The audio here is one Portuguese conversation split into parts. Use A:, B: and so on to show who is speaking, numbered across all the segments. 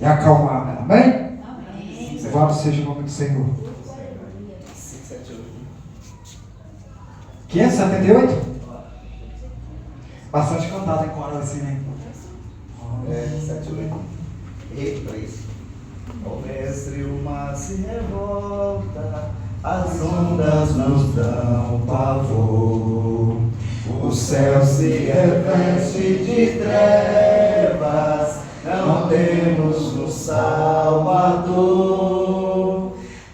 A: e acalmar. Amém?
B: Amém.
A: Louvado seja o nome do Senhor. 578? Bastante cantado em coral assim, né?
C: 7, 8. E 3. O mestre, o mar se revolta, as ondas nos dão pavor, o céu se reveste de trevas, não temos no Salvador.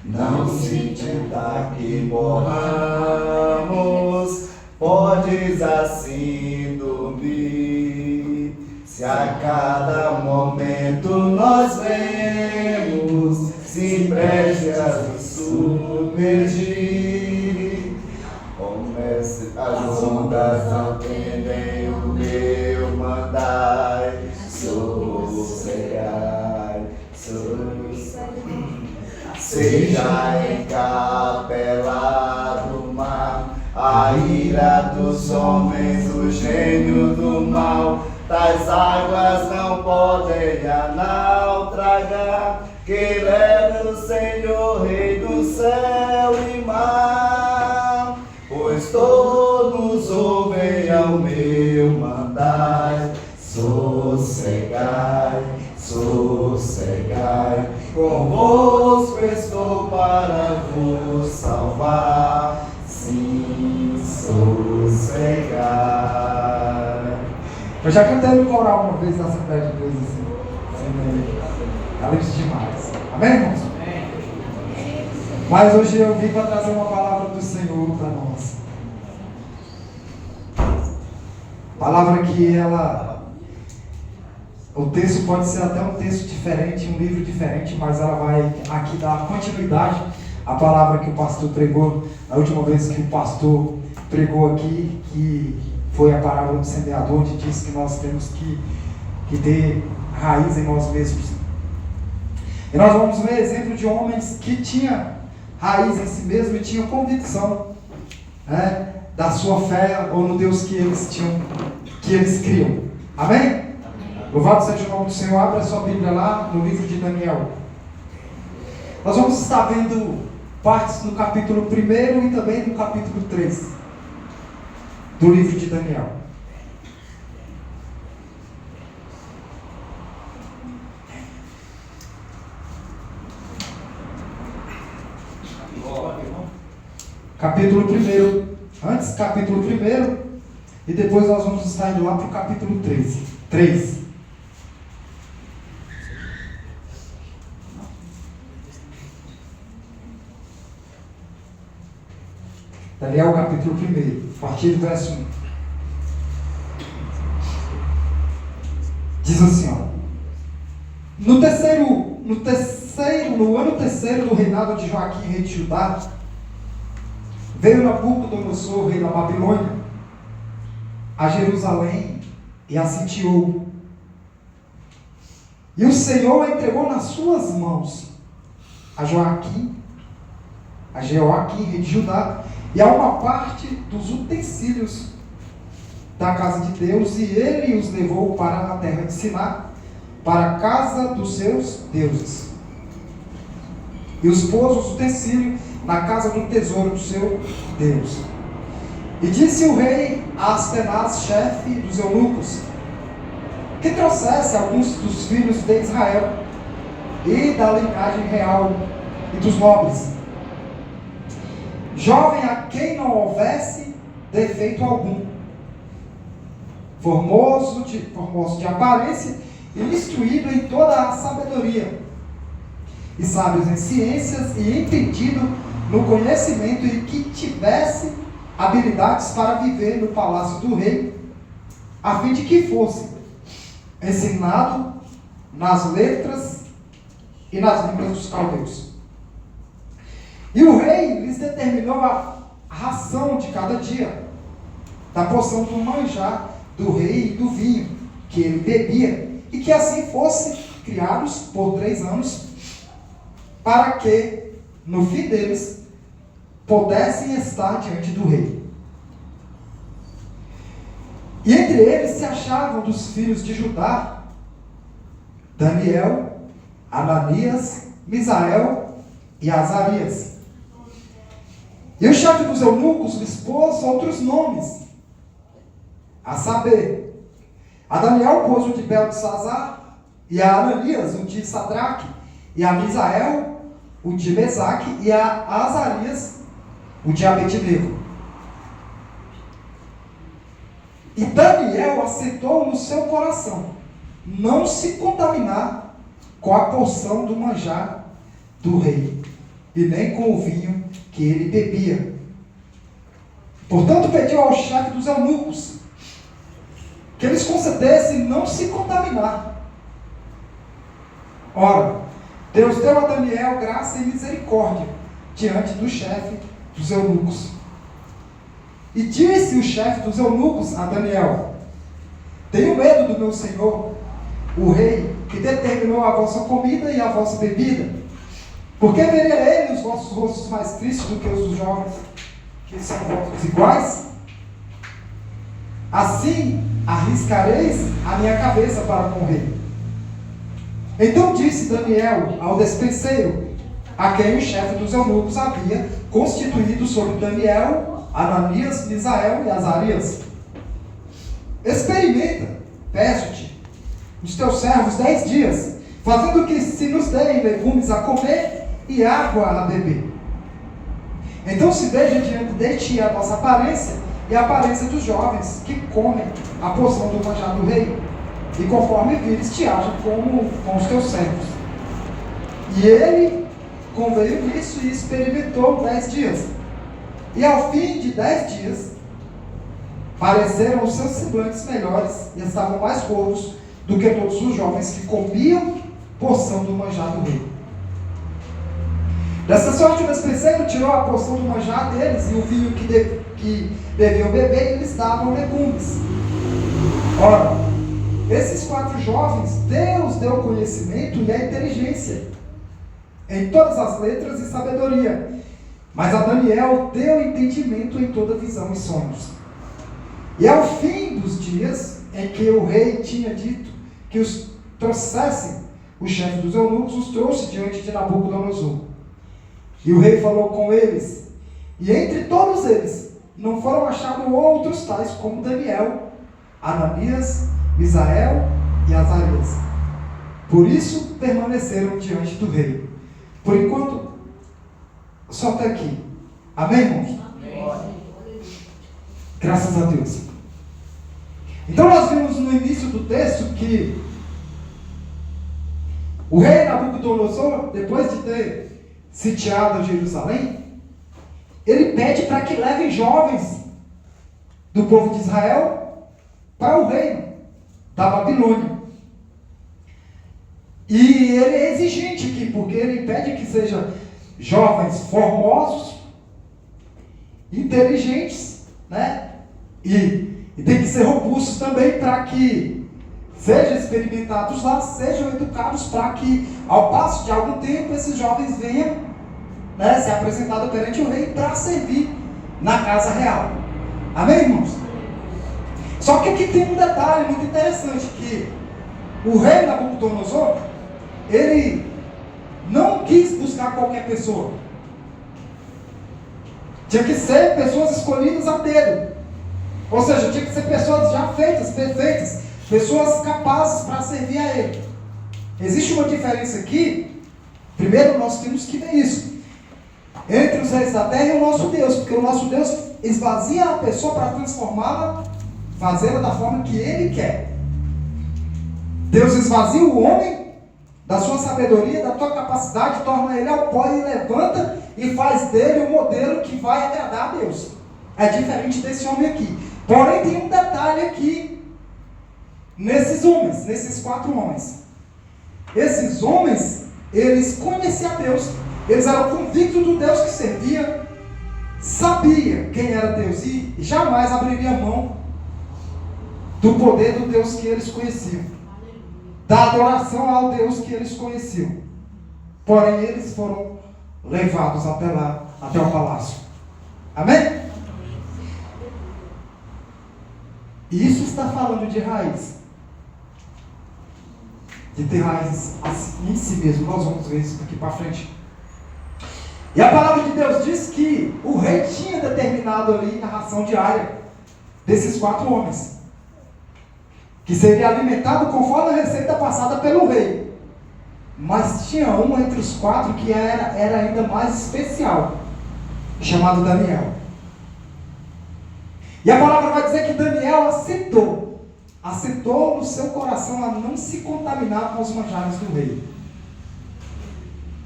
C: Não se tenta que morramos, podes assim dormir. Se a cada momento nós vemos, se preste a nos submergir. Comece as ondas não tendem o meu mandai, sossegai, seja encapelado o mar, a ira dos homens, o gênio do mal. Tais águas não podem naufragar, que leve o Senhor, Rei do céu e mar. Pois todos ouvem ao meu mandar, sossegai, sossegai, convosco estou para vos salvar, sim, sossegai.
A: Eu já cantei no coral uma vez na Assembleia de Deus assim. Alegre demais. Amém, irmãos?
B: Amém.
A: Mas hoje eu vim para trazer uma palavra do Senhor para nós. Palavra que o texto pode ser até um texto diferente, um livro diferente, mas ela vai aqui dar continuidade à palavra que o pastor pregou na última vez que o pastor pregou aqui, que foi a parábola do semeador, onde diz que nós temos que ter raiz em nós mesmos. E nós vamos ver exemplo de homens que tinham raiz em si mesmo e tinham convicção, né, da sua fé ou no Deus que eles criam. Amém? Louvado seja o nome do Senhor. Abra a sua Bíblia lá no livro de Daniel. Nós vamos estar vendo partes no capítulo 1 e também no capítulo 3 do livro de Daniel. Capítulo 1, antes capítulo 1, e depois nós vamos estar indo lá para o capítulo 3. Daniel capítulo 1, a partir do verso 1. Diz assim, ó: no ano terceiro do reinado de Joaquim, rei de Judá, veio Nabucodonosor, rei da Babilônia, a Jerusalém e a sitiou. E o Senhor a entregou nas suas mãos a Joaquim, rei de Judá, e a uma parte dos utensílios da casa de Deus, e ele os levou para a terra de Siná, para a casa dos seus deuses. E os pôs os utensílios na casa do tesouro do seu Deus. E disse o rei a Aspenaz, chefe dos eunucos, que trouxesse alguns dos filhos de Israel e da linhagem real e dos nobres, jovem a quem não houvesse defeito algum, formoso de aparência e instruído em toda a sabedoria, e sábios em ciências e entendido no conhecimento, e que tivesse habilidades para viver no palácio do rei, a fim de que fosse ensinado nas letras e nas línguas dos caldeus. E o rei lhes determinou a ração de cada dia, da porção do manjar do rei e do vinho que ele bebia, e que assim fossem criados por 3 anos, para que no fim deles pudessem estar diante do rei. E entre eles se achavam dos filhos de Judá, Daniel, Ananias, Misael e Azarias. E o chefe dos eunucos lhes pôs outros nomes, a saber, a Daniel pôs o de Beltesazar, e a Ananias o de Sadraque, e a Misael o de Mesaque, e a Azarias o de Abednego. E Daniel aceitou no seu coração não se contaminar com a porção do manjar do rei, e nem com o vinho que ele bebia. Portanto, pediu ao chefe dos eunucos que eles concedessem não se contaminar. Ora, Deus deu a Daniel graça e misericórdia diante do chefe dos eunucos. E disse o chefe dos eunucos a Daniel: tenho medo do meu senhor, o rei, que determinou a vossa comida e a vossa bebida, porque veria ele os vossos rostos mais tristes do que os dos jovens, que são vossos iguais? Assim arriscareis a minha cabeça para com o rei. Então disse Daniel ao despenseiro, a quem o chefe dos eunucos havia constituído sobre Daniel, Ananias, Misael e Azarias: experimenta, peço-te, os teus servos 10 dias, fazendo que se nos deem legumes a comer e água a beber. Então se veja diante de ti a nossa aparência e a aparência dos jovens que comem a porção do manjar do rei, e conforme vires te haja como com os teus servos. E ele conveio nisso e experimentou 10 dias. E ao fim de 10 dias, pareceram os seus semblantes melhores e estavam mais gordos do que todos os jovens que comiam porção do manjar do rei. Dessa sorte o despenseiro tirou a porção do manjar deles e o vinho que deviam beber, e lhes davam legumes. Ora, esses 4 jovens, Deus deu conhecimento e a inteligência em todas as letras e sabedoria, mas a Daniel deu entendimento em toda visão e sonhos. E ao fim dos dias em que o rei tinha dito que os trouxessem, o chefe dos eunucos os trouxe diante de Nabucodonosor. E o rei falou com eles, e entre todos eles não foram achados outros tais como Daniel, Ananias, Misael e Azarias. Por isso permaneceram diante do rei. Por enquanto, só até aqui. Amém, irmãos? Amém. Graças a Deus. Então nós vimos no início do texto que o rei Nabucodonosor, depois de ter sitiado Jerusalém, ele pede para que levem jovens do povo de Israel para o reino da Babilônia. E ele é exigente aqui, porque ele pede que sejam jovens formosos, inteligentes, né? E tem que ser robustos também, para que sejam experimentados lá, sejam educados, para que ao passo de algum tempo esses jovens venham, né, ser apresentados perante o rei para servir na casa real. Amém, irmãos? Só que aqui tem um detalhe muito interessante, que o rei Nabucodonosor, ele não quis buscar qualquer pessoa. Tinha que ser pessoas escolhidas a dedo. Ou seja, tinha que ser pessoas já feitas, perfeitas, pessoas capazes para servir a ele. Existe uma diferença aqui. Primeiro nós temos que ver isso entre os reis da terra e o nosso Deus, porque o nosso Deus esvazia a pessoa para transformá-la, fazê-la da forma que ele quer. Deus esvazia o homem da sua sabedoria, da tua capacidade, torna ele ao pó e levanta e faz dele um modelo que vai agradar a Deus. É diferente desse homem aqui. Porém, tem um detalhe aqui nesses homens, nesses 4 homens. Esses homens, eles conheciam a Deus, eles eram convictos do Deus que servia, sabia quem era Deus e jamais abriria mão do poder do Deus que eles conheciam, da adoração ao Deus que eles conheciam. Porém, eles foram levados até lá, até o palácio. Amém? Isso está falando de raiz. de ter raízes em si mesmo. Nós vamos ver isso daqui para frente. E a palavra de Deus diz que o rei tinha determinado ali a ração diária desses 4 homens, que seria alimentado conforme a receita passada pelo rei. Mas tinha um entre os 4 que era ainda mais especial, chamado Daniel. E a palavra vai dizer que Daniel aceitou no seu coração a não se contaminar com os manjares do rei.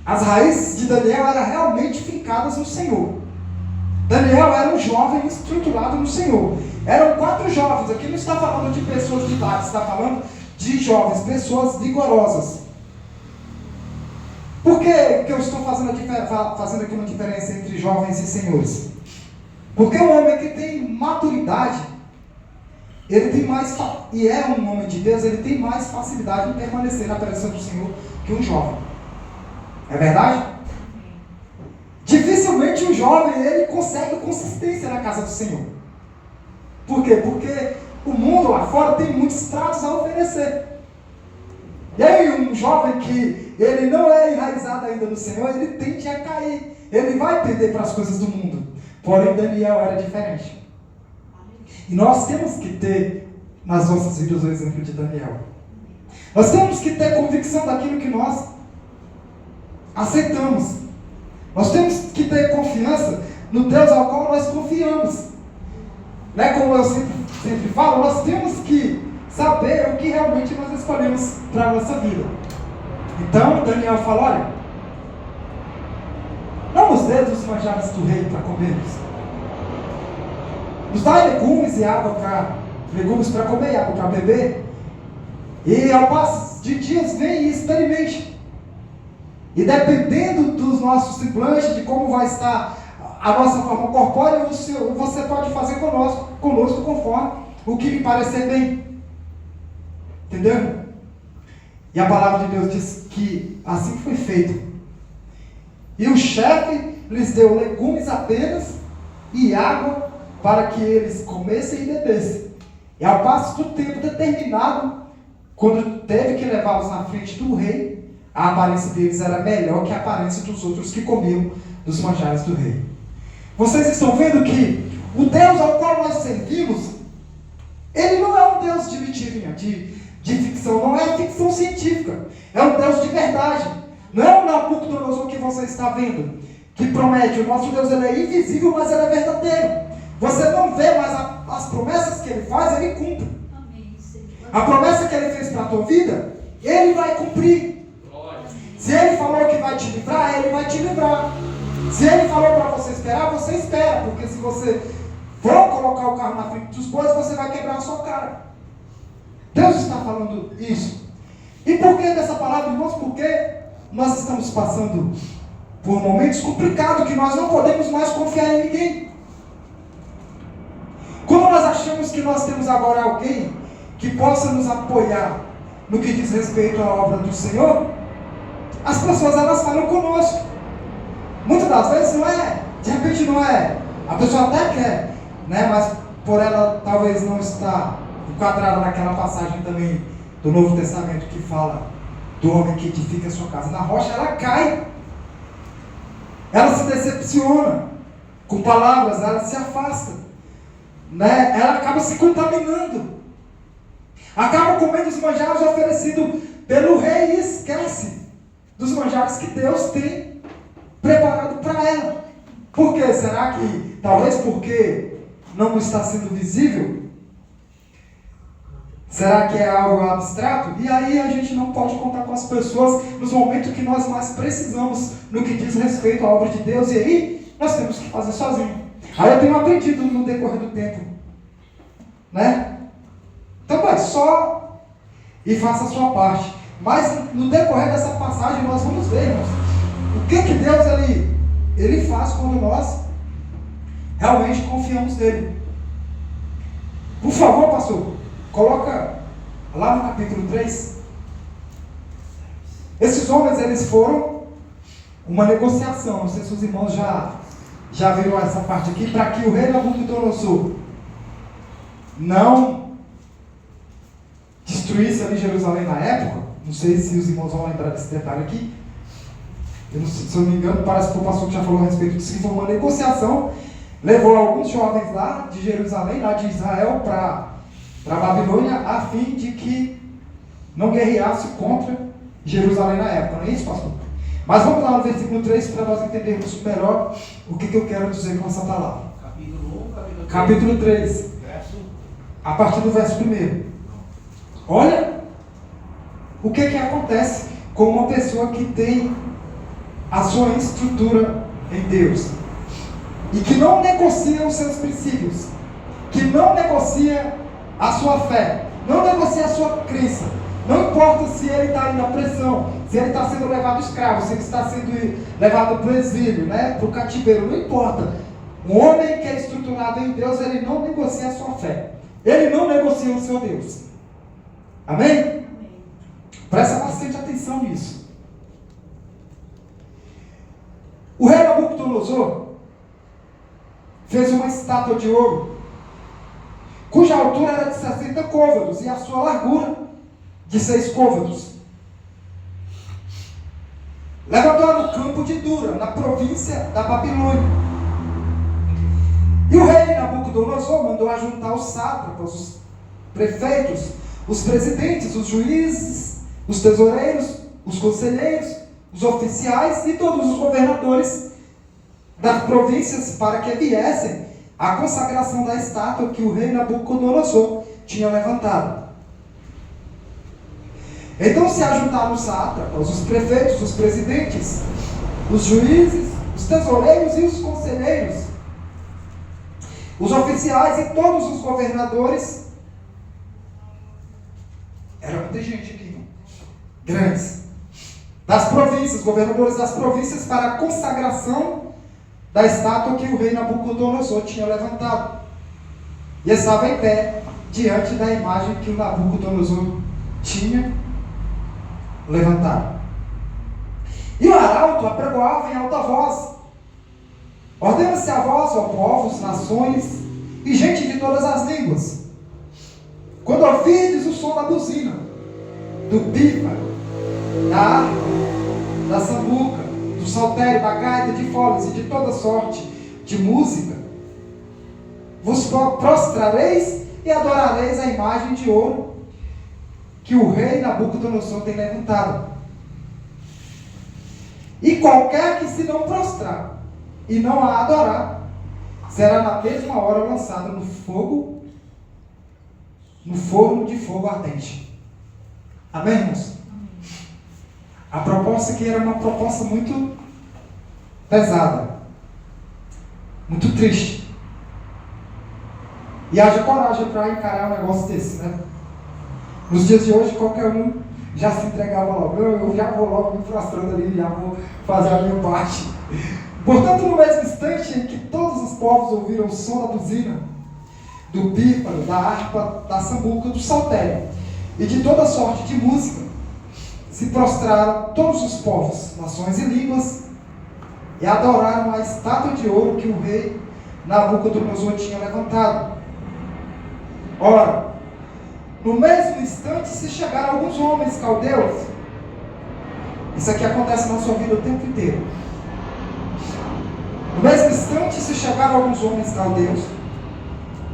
A: As raízes de Daniel eram realmente fincadas no Senhor. Daniel era um jovem estruturado no Senhor. Eram 4 jovens, aqui não está falando de pessoas de idade, está falando de jovens, pessoas vigorosas. Por que eu estou fazendo aqui uma diferença entre jovens e senhores? Porque um homem que tem maturidade, ele tem mais, e é um homem de Deus, ele tem mais facilidade em permanecer na presença do Senhor que um jovem. É verdade? Dificilmente um jovem ele consegue consistência na casa do Senhor. Por quê? Porque o mundo lá fora tem muitos tratos a oferecer. E aí um jovem que ele não é enraizado ainda no Senhor, ele tende a cair. Ele vai tender para as coisas do mundo. Porém Daniel era diferente. E nós temos que ter nas nossas vidas o exemplo de Daniel. Nós temos que ter convicção daquilo que nós aceitamos. Nós temos que ter confiança no Deus ao qual nós confiamos. Né? Como eu sempre falo, nós temos que saber o que realmente nós escolhemos para a nossa vida. Então Daniel fala, olha, não nos dê dos manjares do rei para comermos. Nos dá legumes para comer e água para beber. E ao passo de dias vem e experimente. E dependendo dos nossos semblantes, de como vai estar a nossa forma corpórea, você pode fazer conosco conforme o que lhe parecer bem. Entendeu? E a palavra de Deus diz que assim foi feito. E o chefe lhes deu legumes apenas e água para que eles comessem e bebessem. E ao passo do tempo determinado, quando teve que levá-los na frente do rei, a aparência deles era melhor que a aparência dos outros que comiam dos manjares do rei. Vocês estão vendo que o Deus ao qual nós servimos, ele não é um Deus de mentirinha, de ficção, não é ficção científica, é um Deus de verdade. Não é um Nabucodonosor que você está vendo, que promete. O nosso Deus ele é invisível, mas ele é verdadeiro. Você não vê, mas as promessas que ele faz, ele cumpre. A promessa que ele fez para a tua vida, ele vai cumprir. Se ele falou que vai te livrar, ele vai te livrar. Se ele falou para você esperar, você espera. Porque se você for colocar o carro na frente dos bois, você vai quebrar a sua cara. Deus está falando isso. E por que dessa palavra, irmãos? Porque nós estamos passando por momentos complicados que nós não podemos mais confiar em ninguém. Quando nós achamos que nós temos agora alguém que possa nos apoiar no que diz respeito à obra do Senhor, as pessoas elas falam conosco. Muitas das vezes de repente não é, a pessoa até quer, né, mas por ela talvez não estar enquadrada naquela passagem também do Novo Testamento que fala do homem que edifica a sua casa na rocha, ela cai, ela se decepciona com palavras, ela se afasta, né? Ela acaba se contaminando, acaba comendo os manjares oferecidos pelo rei e esquece dos manjares que Deus tem preparado para ela. Por quê? Será que talvez porque não está sendo visível? Será que é algo abstrato? E aí a gente não pode contar com as pessoas nos momentos que nós mais precisamos no que diz respeito à obra de Deus. E aí nós temos que fazer sozinho. Aí eu tenho aprendido no decorrer do tempo, né? Então vai só e faça a sua parte. Mas no decorrer dessa passagem nós vamos ver, irmãos, o que Deus ele faz quando nós realmente confiamos nele. Por favor, pastor, coloca lá no capítulo 3. Esses homens, eles foram uma negociação. Não sei se os irmãos já viram essa parte aqui, para que o rei Nabucodonosor não destruísse ali Jerusalém na época. Não sei se os irmãos vão lembrar desse detalhe aqui. Eu não sei, se eu não me engano, parece que o pastor já falou a respeito disso, que foi uma negociação. Levou alguns jovens lá de Jerusalém, lá de Israel, para Babilônia, a fim de que não guerreasse contra Jerusalém na época. Não é isso, pastor? Mas vamos lá no versículo 3 para nós entendermos melhor o que eu quero dizer com essa palavra. Capítulo 3. A partir do verso 1. Olha o que acontece com uma pessoa que tem a sua estrutura em Deus e que não negocia os seus princípios, que não negocia a sua fé, não negocia a sua crença. Não importa se ele está indo à pressão, se ele está sendo levado escravo, se ele está sendo levado para o exílio, para o cativeiro, não importa. Um homem que é estruturado em Deus, ele não negocia a sua fé. Ele não negocia o seu Deus. Amém? Presta bastante atenção nisso. O rei Nabucodonosor fez uma estátua de ouro, cuja altura era de 60 côvados e a sua largura de 6 côvados. Levantou-a no campo de Dura, na província da Babilônia. E o rei Nabucodonosor mandou ajuntar os sátrapas, os prefeitos, os presidentes, os juízes, os tesoureiros, os conselheiros, os oficiais e todos os governadores das províncias para que viessem à consagração da estátua que o rei Nabucodonosor tinha levantado. Então se ajuntaram os sátrapas, os prefeitos, os presidentes, os juízes, os tesoureiros e os conselheiros, os oficiais e todos os governadores. Era muita gente aqui, não? Grandes. Das províncias, governadores das províncias, para a consagração da estátua que o rei Nabucodonosor tinha levantado. E estava em pé diante da imagem que o Nabucodonosor tinha levantado. E o arauto apregoava em alta voz: ordena-se a vós, ó povos, nações e gente de todas as línguas, quando ouvirdes o som da buzina, do pífaro, da harpa, da sambuca, do saltério, da gaita, de foles e de toda sorte de música, vos prostrareis e adorareis a imagem de ouro que o rei Nabucodonosor tem levantado. E qualquer que se não prostrar e não a adorar, será na mesma hora lançado no fogo, no forno de fogo ardente. Amém, irmãos? A proposta aqui era uma proposta muito pesada, muito triste. E haja coragem para encarar um negócio desse, né? Nos dias de hoje, qualquer um já se entregava logo. Eu já vou logo me prostrando ali, já vou fazer a minha parte. Portanto, no mesmo instante em que todos os povos ouviram o som da buzina, do pífaro, da harpa, da sambuca, do saltério e de toda sorte de música, se prostraram todos os povos, nações e línguas e adoraram a estátua de ouro que o rei Nabucodonosor tinha levantado. Ora, no mesmo instante se chegaram alguns homens caldeus. Isso aqui acontece na sua vida o tempo inteiro. No mesmo instante se chegaram alguns homens caldeus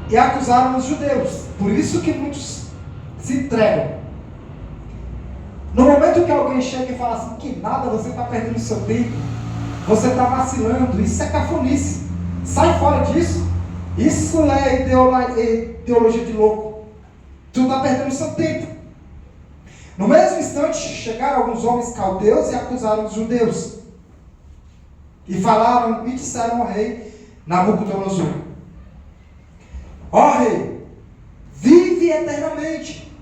A: e acusaram os judeus. Por isso que muitos se entregam. No momento que alguém chega e fala assim, que nada, você está perdendo o seu tempo, você está vacilando, isso é cafonice, sai fora disso, isso é ideologia de louco, tu está perdendo o seu tempo. No mesmo instante chegaram alguns homens caldeus e acusaram os judeus, e falaram e disseram ao rei Nabucodonosor: ó rei, vive eternamente.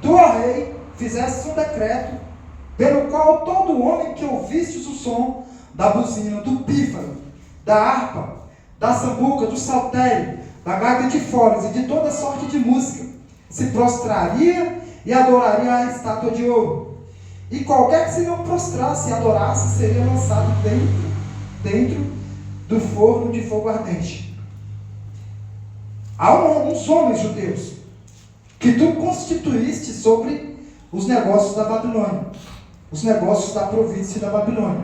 A: Tu, ó rei, fizeste um decreto pelo qual todo homem que ouvistes o som da buzina, do pífaro, da harpa, da sambuca, do saltério, da gaita de foles e de toda sorte de música, se prostraria e adoraria a estátua de ouro. E qualquer que se não prostrasse e adorasse seria lançado dentro do forno de fogo ardente. Há uns homens judeus que tu constituíste sobre os negócios da Babilônia, os negócios da província da Babilônia.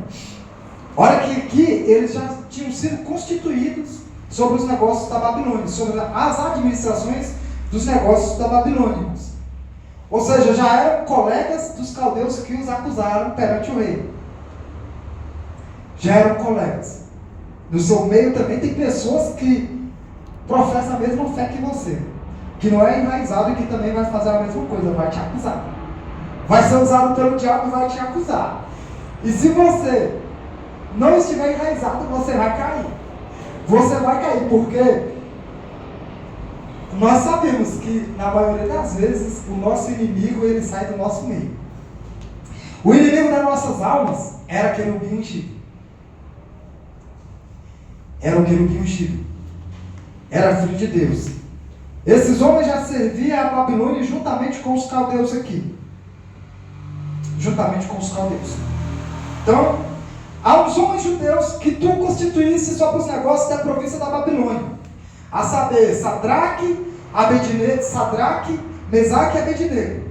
A: Olha que aqui eles já tinham sido constituídos sobre os negócios da Babilônia, sobre as administrações dos negócios da Babilônia. Ou seja, já eram colegas dos caldeus que os acusaram perante o rei. Já eram colegas. No seu meio também tem pessoas que professam a mesma fé que você, que não é enraizado e que também vai fazer a mesma coisa, vai te acusar. Vai ser usado pelo diabo e vai te acusar. E se você não estiver enraizado, você vai cair. Você vai cair, porque nós sabemos que, na maioria das vezes, o nosso inimigo, ele sai do nosso meio. O inimigo das nossas almas era querubim ungido. Era o querubim ungido. Era filho de Deus. Esses homens já serviam a Babilônia juntamente com os caldeus aqui. Juntamente com os caldeus. Então, há uns homens judeus que tu constituísse sobre os negócios da província da Babilônia. A saber, Sadraque, Mesaque e Abednego.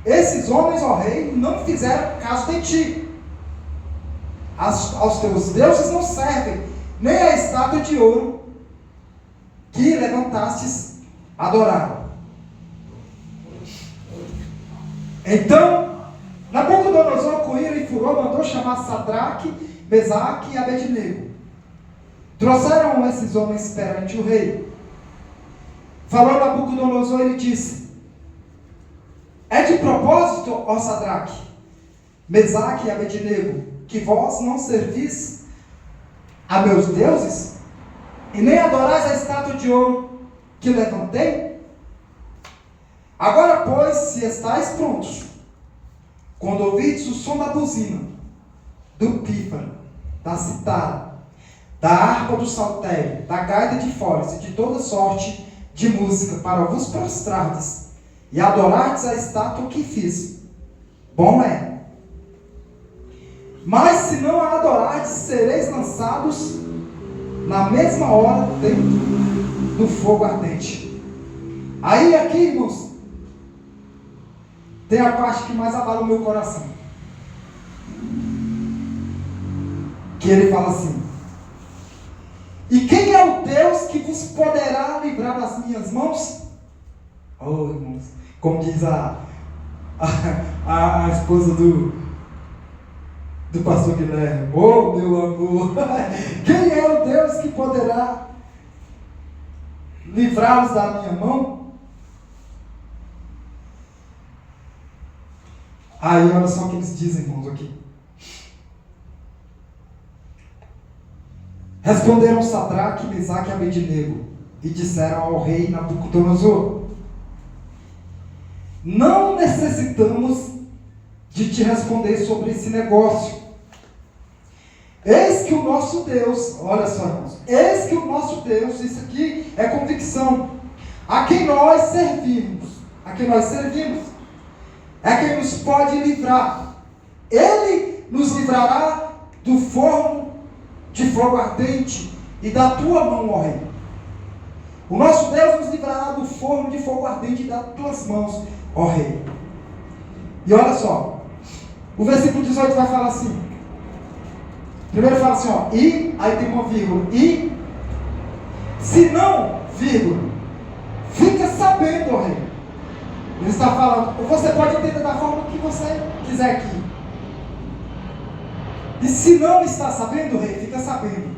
A: Esses homens, ó rei, não fizeram caso de ti. Aos teus deuses não servem, nem a estátua de ouro que levantastes adoraram. Então, Nabucodonosor, com ira e furor, mandou chamar Sadraque, Mesaque e Abednego. Trouxeram esses homens perante o rei. Falou Nabucodonosor, ele disse: é de propósito, ó Sadraque, Mesaque e Abednego, que vós não servis a meus deuses, e nem adorais a estátua de ouro que levantei? Agora, pois, se estáis prontos, quando ouvides o som da buzina, do pífaro, da citara, da harpa do saltério, da gaita de foles e de toda sorte de música, para vos prostrardes e adorardes a estátua que fiz, bom é. Mas se não a adorardes, sereis lançados na mesma hora dentro do fogo ardente. Aí aqui, irmãos, tem a parte que mais abala o meu coração. Que ele fala assim: e quem é o Deus que vos poderá livrar das minhas mãos? Oh, irmãos, como diz a esposa do pastor Guilherme: oh, meu amor, quem é o Deus que poderá livrá-los da minha mão? Aí olha só o que eles dizem, irmãos, aqui. Responderam Sadraque, Mesaque e Abednego e disseram ao rei Nabucodonosor: não necessitamos de te responder sobre esse negócio. Eis que o nosso Deus, olha só, irmãos, eis que o nosso Deus, isso aqui é convicção, a quem nós servimos, é quem nos pode livrar. Ele nos livrará do forno de fogo ardente e da tua mão, ó rei. O nosso Deus nos livrará do forno de fogo ardente e das tuas mãos, ó rei. E olha só, o versículo 18 vai falar assim. Primeiro fala assim, ó, e, aí tem uma vírgula, e, se não, vírgula, fica sabendo, ó rei. Ele está falando, ou você pode entender da forma que você quiser aqui. E se não está sabendo, rei, fica sabendo.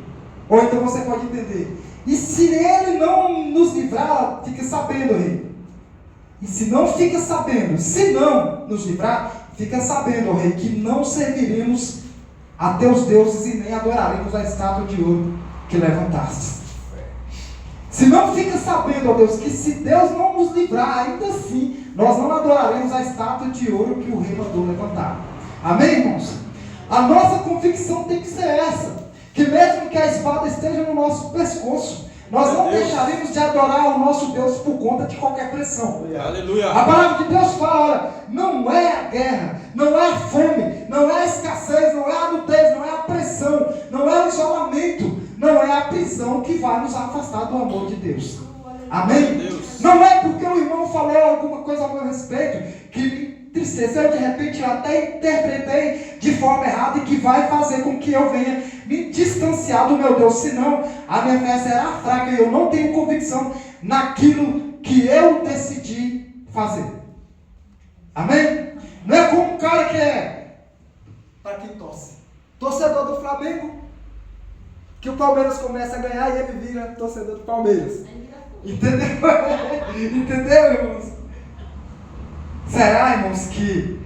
A: Ou então você pode entender, e se ele não nos livrar, fica sabendo, rei. E se não fica sabendo, se não nos livrar, fica sabendo, rei, que não serviremos a teus deuses e nem adoraremos a estátua de ouro que levantaste. Se não fica sabendo, ó Deus, que se Deus não nos livrar, ainda assim, nós não adoraremos a estátua de ouro que o rei mandou levantar. Amém, irmãos? A nossa convicção tem que ser essa, que mesmo que a espada esteja no nosso pescoço, nós não deixaremos de adorar o nosso Deus por conta de qualquer pressão.
B: Aleluia.
A: A palavra de Deus fala, olha, não é a guerra, não é a fome, não é a escassez, não é a nudez, não é a pressão, não é o isolamento, não é a prisão que vai nos afastar do amor de Deus. Amém? Não é porque o irmão falou alguma coisa a meu respeito que me entristeceu, de repente eu até interpretei de forma errada e que vai fazer com que eu venha me distanciar do meu Deus, senão a minha fé será fraca e eu não tenho convicção naquilo que eu decidi fazer. Amém? Não é como um cara que é, para quem torce, torcedor do Flamengo, que o Palmeiras começa a ganhar e ele vira torcedor do Palmeiras. Entendeu? Entendeu, irmãos? Será, irmãos, que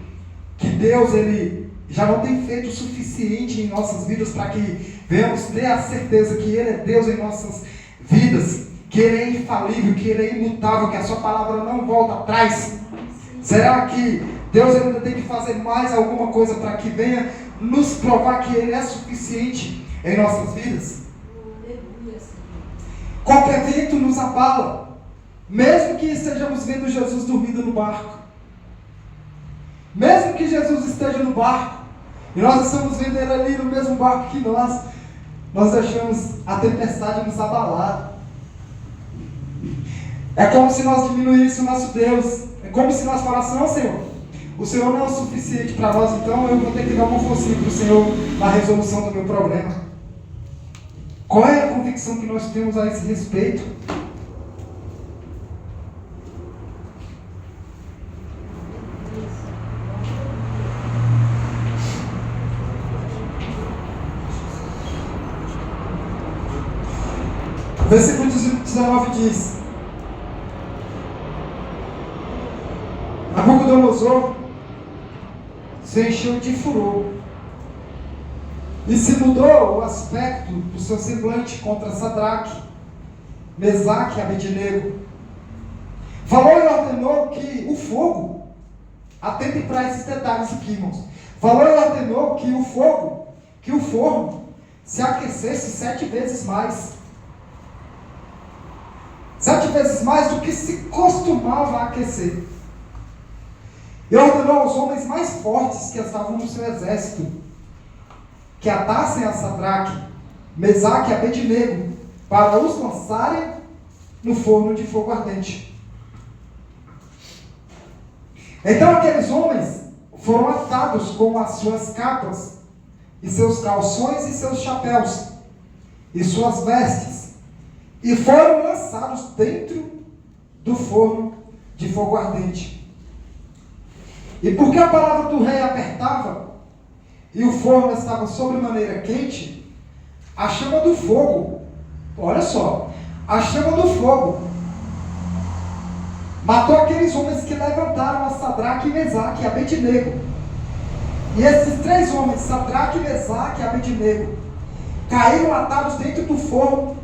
A: Deus ele já não tem feito o suficiente em nossas vidas para que venhamos ter a certeza que Ele é Deus em nossas vidas, que Ele é infalível, que Ele é imutável, que a Sua palavra não volta atrás? Será que Deus ainda tem que fazer mais alguma coisa para que venha nos provar que Ele é suficiente em nossas vidas? Qualquer vento nos abala, mesmo que estejamos vendo Jesus dormindo no barco. Mesmo que Jesus esteja no barco, e nós estamos vendo Ele ali no mesmo barco que nós deixamos a tempestade nos abalar. É como se nós diminuíssemos o nosso Deus. É como se nós falássemos: não, Senhor, o Senhor não é o suficiente para nós, então eu vou ter que dar uma forcinha para o Senhor na resolução do meu problema. Qual é a convicção que nós temos a esse respeito? O versículo 19 diz: Nabucodonosor se encheu de furor e se mudou o aspecto do seu semblante contra Sadraque, Mesaque e Abednego. Falou e ordenou que o fogo, atentem para esses detalhes aqui, irmãos. Falou e ordenou que o forno se aquecesse 7 vezes mais. 7 vezes mais do que se costumava aquecer. E ordenou aos homens mais fortes que estavam no seu exército que atassem a Sadraque, Mesaque e Abednego para os lançarem no forno de fogo ardente. Então aqueles homens foram atados com as suas capas, e seus calções e seus chapéus, e suas vestes, e foram lançados dentro do forno de fogo ardente. E porque a palavra do rei apertava, e o forno estava sobremaneira quente, a chama do fogo, olha só, a chama do fogo matou aqueles homens que levantaram a Sadraque, Mesaque e Abednego. E esses 3 homens, Sadraque, Mesaque e Abednego, caíram atados dentro do forno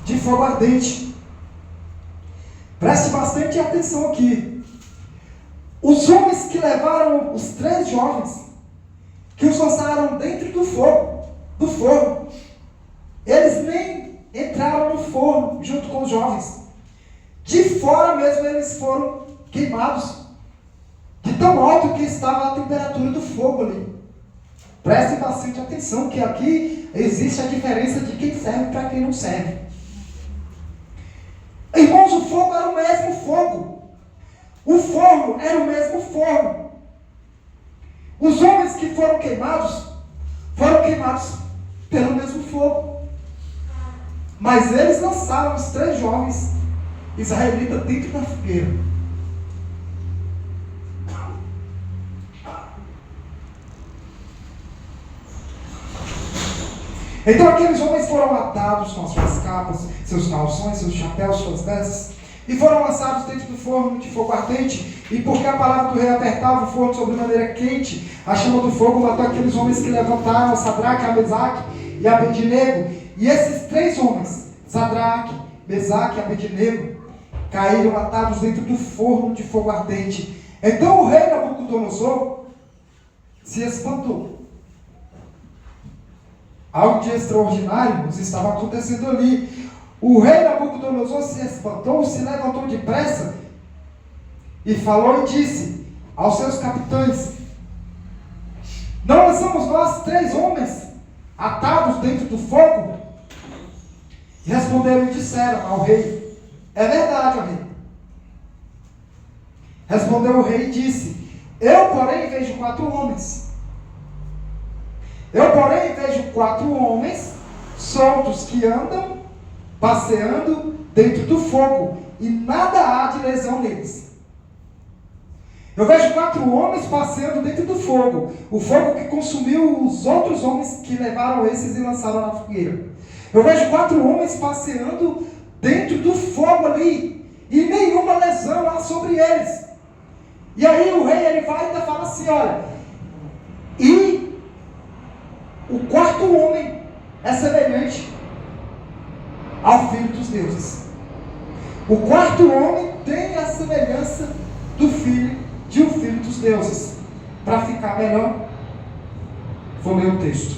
A: de fogo ardente. Preste bastante atenção aqui. Os homens que levaram os 3 jovens, que os lançaram dentro do forno, eles nem entraram no forno junto com os jovens. De fora mesmo eles foram queimados, de tão alto que estava a temperatura do fogo ali. Prestem bastante atenção, que aqui existe a diferença de quem serve para quem não serve. Irmãos, o fogo era o mesmo fogo. O forno era o mesmo forno. Os homens que foram queimados pelo mesmo fogo. Mas eles lançaram os 3 jovens israelitas dentro da fogueira. Então aqueles homens foram atados com as suas capas, seus calções, seus chapéus, suas vestes, e foram lançados dentro do forno de fogo ardente. E porque a palavra do rei apertava o forno sobre maneira quente, a chama do fogo matou aqueles homens que levantaram a Sadraque, a Mesaque e a Abednego. E esses 3 homens, Sadraque, Mesaque e Abednego, caíram atados dentro do forno de fogo ardente. Então o rei Nabucodonosor se espantou. Algo de extraordinário nos estava acontecendo ali. O rei Nabucodonosor se espantou, se levantou depressa e falou e disse aos seus capitães: não somos nós 3 homens atados dentro do fogo? E responderam e disseram ao rei: é verdade, ó rei. Respondeu o rei e disse: Eu, porém, vejo 4 homens. Eu, porém, vejo 4 homens soltos que andam, passeando dentro do fogo, e nada há de lesão neles. Eu vejo 4 homens passeando dentro do fogo, o fogo que consumiu os outros homens que levaram esses e lançaram na fogueira. Eu vejo 4 homens passeando dentro do fogo ali, e nenhuma lesão há sobre eles. E aí o rei, ele vai e ainda fala assim, olha, e o 4º homem é semelhante ao Filho dos deuses. O 4º homem tem a semelhança do Filho, de um Filho dos deuses. Para ficar melhor, vou ler o texto.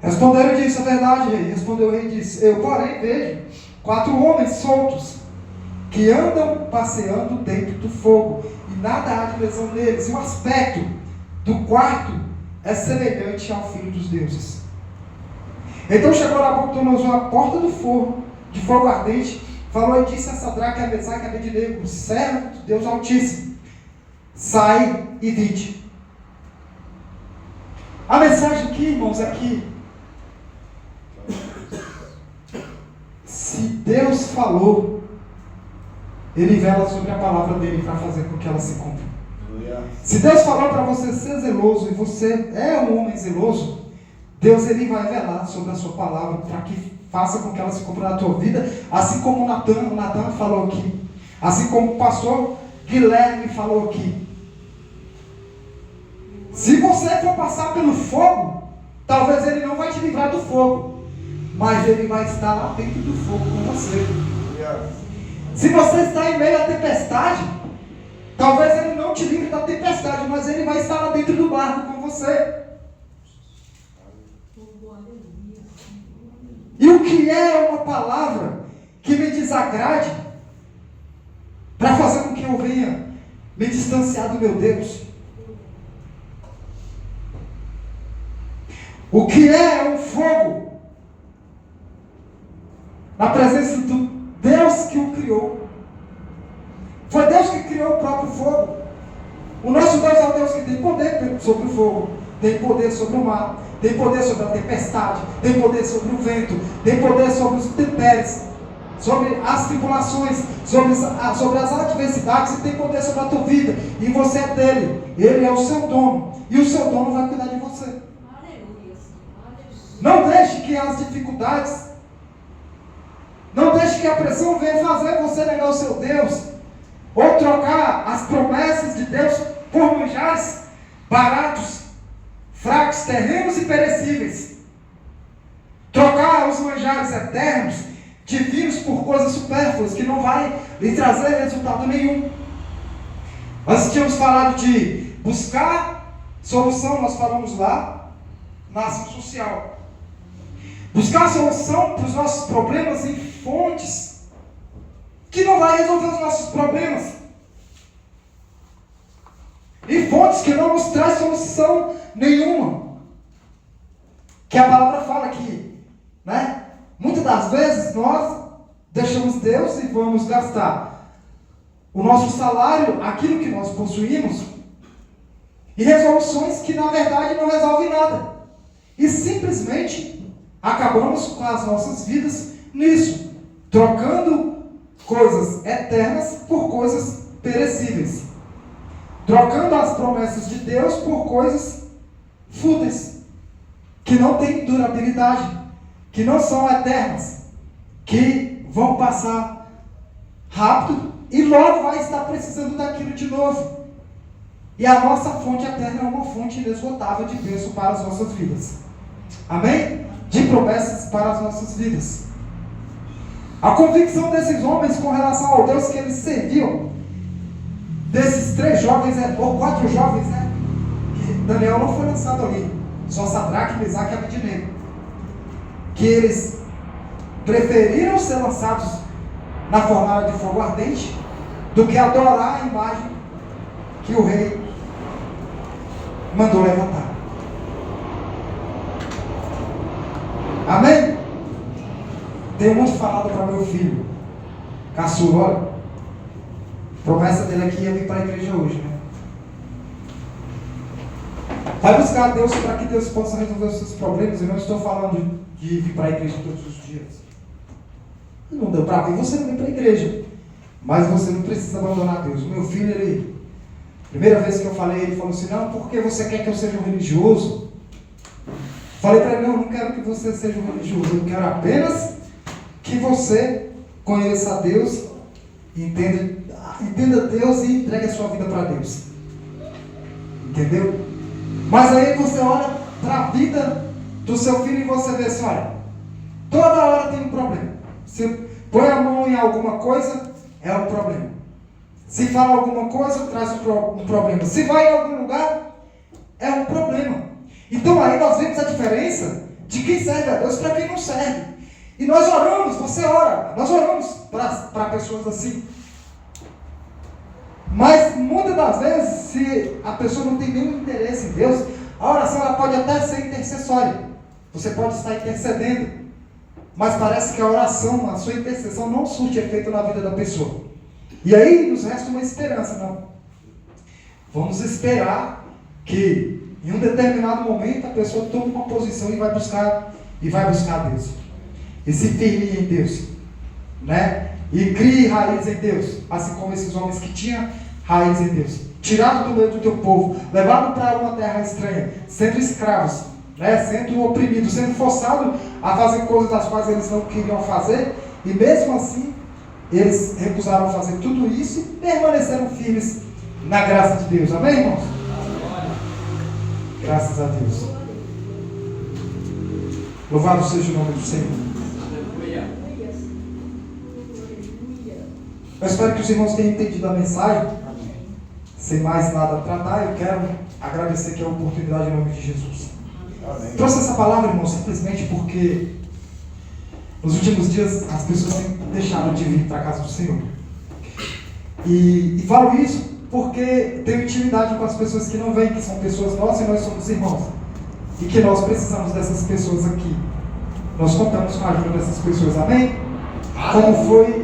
A: Responderam e disse, a verdade, rei. Respondeu o rei e disse, eu, porém, vejo 4 homens soltos, que andam passeando dentro do fogo, e nada há de lesão neles. E o aspecto do 4º é semelhante ao Filho dos deuses. Então chegou Nabucodonosor à porta do fogo, de fogo ardente, falou e disse a Sadraque, a Mesaque e a Abednego, servo de Deus Altíssimo, sai e vinde. A mensagem aqui, irmãos, é que se Deus falou, Ele vela sobre a palavra dele para fazer com que ela se cumpra. Se Deus falou para você ser zeloso e você é um homem zeloso, Deus, Ele vai velar sobre a sua palavra para que faça com que ela se cumpra na tua vida, assim como o Natan falou aqui, assim como o pastor Guilherme falou aqui. Se você for passar pelo fogo, talvez Ele não vai te livrar do fogo, mas Ele vai estar lá dentro do fogo com você. Se você está em meio à tempestade, talvez Ele não te livre da tempestade, mas Ele vai estar lá dentro do barco com você. E o que é uma palavra que me desagrade, para fazer com que eu venha me distanciar do meu Deus? O que é um fogo na presença do Deus que o criou? Foi Deus que criou o próprio fogo. O nosso Deus é o Deus que tem poder sobre o fogo, tem poder sobre o mar, tem poder sobre a tempestade, tem poder sobre o vento, tem poder sobre os intempéries, sobre as tribulações, sobre as adversidades, e tem poder sobre a tua vida. E você é dele, ele é o seu dono, e o seu dono vai cuidar de você. Não deixe que as dificuldades, não deixe que a pressão venha fazer você negar o seu Deus, ou trocar as promessas de Deus por manjares baratos, fracos, terrenos e perecíveis. Trocar os manjares eternos, divinos, por coisas supérfluas, que não vai lhe trazer resultado nenhum. Nós tínhamos falado de buscar solução, nós falamos lá na ação social. Buscar solução para os nossos problemas em fontes que não vai resolver os nossos problemas. E fontes que não nos traz solução nenhuma. Que a palavra fala aqui, né? Muitas das vezes nós deixamos Deus e vamos gastar o nosso salário, aquilo que nós possuímos, e resoluções que na verdade não resolvem nada. E simplesmente acabamos com as nossas vidas nisso, trocando coisas eternas por coisas perecíveis, trocando as promessas de Deus por coisas fúteis, que não têm durabilidade, que não são eternas, que vão passar rápido e logo vai estar precisando daquilo de novo. E a nossa fonte eterna é uma fonte inesgotável de bênção para as nossas vidas. Amém? De promessas para as nossas vidas. A convicção desses homens com relação ao Deus que eles serviam, desses 3 jovens, ou 4 jovens, né? Que Daniel não foi lançado ali, só Sadraque, Mesaque e Abednego, que eles preferiram ser lançados na fornalha de fogo ardente do que adorar a imagem que o rei mandou levantar. Amém? Tenho muito falado para meu filho, Caçula, olha. A promessa dele aqui é vir para a igreja hoje, né? Vai buscar Deus para que Deus possa resolver os seus problemas. Eu não estou falando de vir para a igreja todos os dias. Não deu para vir, você não vem para a igreja. Mas você não precisa abandonar Deus. O meu filho, ele, primeira vez que eu falei, ele falou assim, não, porque você quer que eu seja um religioso? Falei para ele, não, eu não quero que você seja um religioso. Eu quero apenas que você conheça a Deus, entenda Deus e entregue a sua vida para Deus. Entendeu? Mas aí você olha para a vida do seu filho e você vê assim, olha, toda hora tem um problema. Se põe a mão em alguma coisa, é um problema. Se fala alguma coisa, traz um problema. Se vai em algum lugar, é um problema. Então aí nós vemos a diferença de quem serve a Deus para quem não serve. E nós oramos, você ora, nós oramos para pessoas assim. Mas muitas das vezes, se a pessoa não tem nenhum interesse em Deus, a oração ela pode até ser intercessória. Você pode estar intercedendo, mas parece que a oração, a sua intercessão não surte efeito na vida da pessoa. E aí nos resta uma esperança, não. Vamos esperar que em um determinado momento a pessoa tome uma posição e vai buscar Deus. E se firme em Deus, né? E crie raízes em Deus, assim como esses homens que tinham raízes em Deus, tirados do meio do teu povo, levados para uma terra estranha, sendo escravos, né? Sendo oprimidos, sendo forçados a fazer coisas das quais eles não queriam fazer, e mesmo assim eles recusaram fazer tudo isso e permaneceram firmes na graça de Deus. Amém, irmãos? Graças a Deus. Louvado seja o nome do Senhor. Eu espero que os irmãos tenham entendido a mensagem. Sem mais nada a tratar, eu quero agradecer aqui a oportunidade em nome de Jesus. Amém. Trouxe essa palavra, irmão, simplesmente porque nos últimos dias as pessoas têm deixado de vir para a casa do Senhor. E falo isso porque tenho intimidade com as pessoas que não vêm, que são pessoas nossas e nós somos irmãos. E que nós precisamos dessas pessoas aqui. Nós contamos com a ajuda dessas pessoas, amém? Como foi